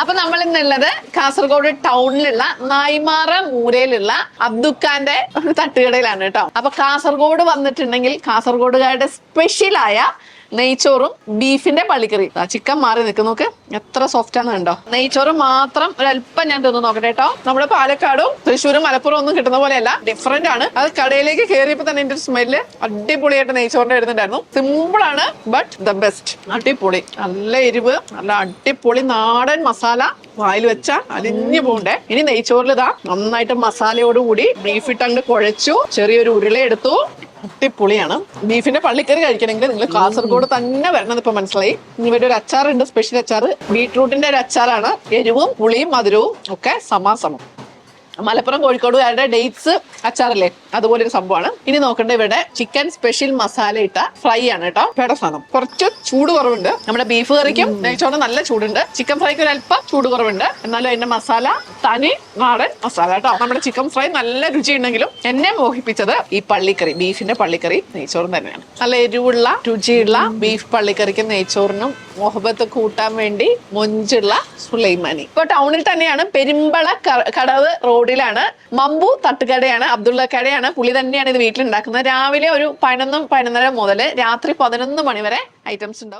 അപ്പൊ നമ്മൾ ഇന്നുള്ളത് കാസർഗോഡ് ടൗണിലുള്ള നായ്മാറ മൂരയിലുള്ള അബ്ദുഖാന്റെ ഒരു തട്ടുകടയിലാണ് കേട്ടോ. അപ്പൊ കാസർഗോഡ് വന്നിട്ടുണ്ടെങ്കിൽ കാസർഗോഡുകാരുടെ സ്പെഷ്യലായ നെയ്ച്ചോറും ബീഫിന്റെ പള്ളിക്കറി. ചിക്കൻ മാറി നിൽക്കും, നോക്ക് എത്ര സോഫ്റ്റ് ആണ് കണ്ടോ. നെയ്ച്ചോറ് മാത്രം ഒരല്പം ഞാൻ തിന്നു നോക്കട്ടെ കേട്ടോ. നമ്മുടെ പാലക്കാടും തൃശ്ശൂരും മലപ്പുറം ഒന്നും കിട്ടുന്ന പോലെയല്ല, ഡിഫറെന്റ് ആണ്. അത് കടയിലേക്ക് കയറിയപ്പോ തന്നെ എന്റെ സ്മെല്ല് അടിപൊളിയായിട്ട് നെയ്ച്ചോറിന്റെ വരുന്നുണ്ടായിരുന്നു. സിമ്പിൾ ആണ് ബട്ട് ദ ബെസ്റ്റ്. അടിപൊളി, നല്ല എരിവ്, നല്ല അടിപൊളി നാടൻ മസാല. വായിൽ വെച്ചാ അലിഞ്ഞു പോണ്ടേ. ഇനി നെയ്ച്ചോറിൽ ഇതാ നന്നായിട്ട് മസാലയോടുകൂടി ബീഫ് ഇട്ടങ്ങ് കുഴച്ചു, ചെറിയൊരു ഉരുള എടുത്തു. അടിപൊളിയാണ്. ബീഫിന്റെ പള്ളിക്കറി കഴിക്കണമെങ്കിൽ നിങ്ങൾ കാസർഗോഡ് തന്നെ വരണം. ഇപ്പൊ മനസ്സിലായി. ഇവരുടെ ഒരു അച്ചാറുണ്ട്, സ്പെഷ്യൽ അച്ചാർ, ബീട്രൂട്ടിന്റെ ഒരു അച്ചാറാണ്. എരിവും പുളിയും മധുരവും ഒക്കെ സമാസമം. മലപ്പുറം കോഴിക്കോടുകാരുടെ ഡേറ്റ്സ് അച്ചാറല്ലേ, അതുപോലെ ഒരു സംഭവമാണ്. ഇനി നോക്കണ്ട, ഇവിടെ ചിക്കൻ സ്പെഷ്യൽ മസാല ഇട്ട ഫ്രൈ ആണ് കേട്ടോ. പേട സാധനം കുറച്ച് ചൂട് കുറവുണ്ട്. നമ്മുടെ ബീഫ് കറിക്കും നെയ്ച്ചോറിന് നല്ല ചൂടുണ്ട്. ചിക്കൻ ഫ്രൈക്ക് ഒരു അല്പം ചൂട് കുറവുണ്ട്. എന്നാലും അതിന്റെ മസാല തനി നാടൻ മസാല കേട്ടോ. നമ്മുടെ ചിക്കൻ ഫ്രൈ നല്ല രുചിയുണ്ടെങ്കിലും എന്നെ മോഹിപ്പിച്ചത് ഈ പള്ളിക്കറി, ബീഫിന്റെ പള്ളിക്കറി നെയ്ച്ചോറും തന്നെയാണ്. നല്ല എരിവുള്ള രുചിയുള്ള ബീഫ് പള്ളിക്കറിക്കും നെയ്ച്ചോറിനും മുഹബത്ത് കൂട്ടാൻ വേണ്ടി മൊഞ്ചുള്ള സുലൈമാനി. ഇപ്പൊ ടൗണിൽ തന്നെയാണ്, പെരുമ്പള കടവ് റോഡിലാണ്. മമ്പു തട്ടുകടയാണ്, അബ്ദുള്ള കടയാണ്. പുളി തന്നെയാണ് ഇത് വീട്ടിലുണ്ടാക്കുന്നത്. രാവിലെ ഒരു 11-11:30 മുതൽ രാത്രി 11 മണി വരെ ഐറ്റംസ് ഉണ്ടാവും.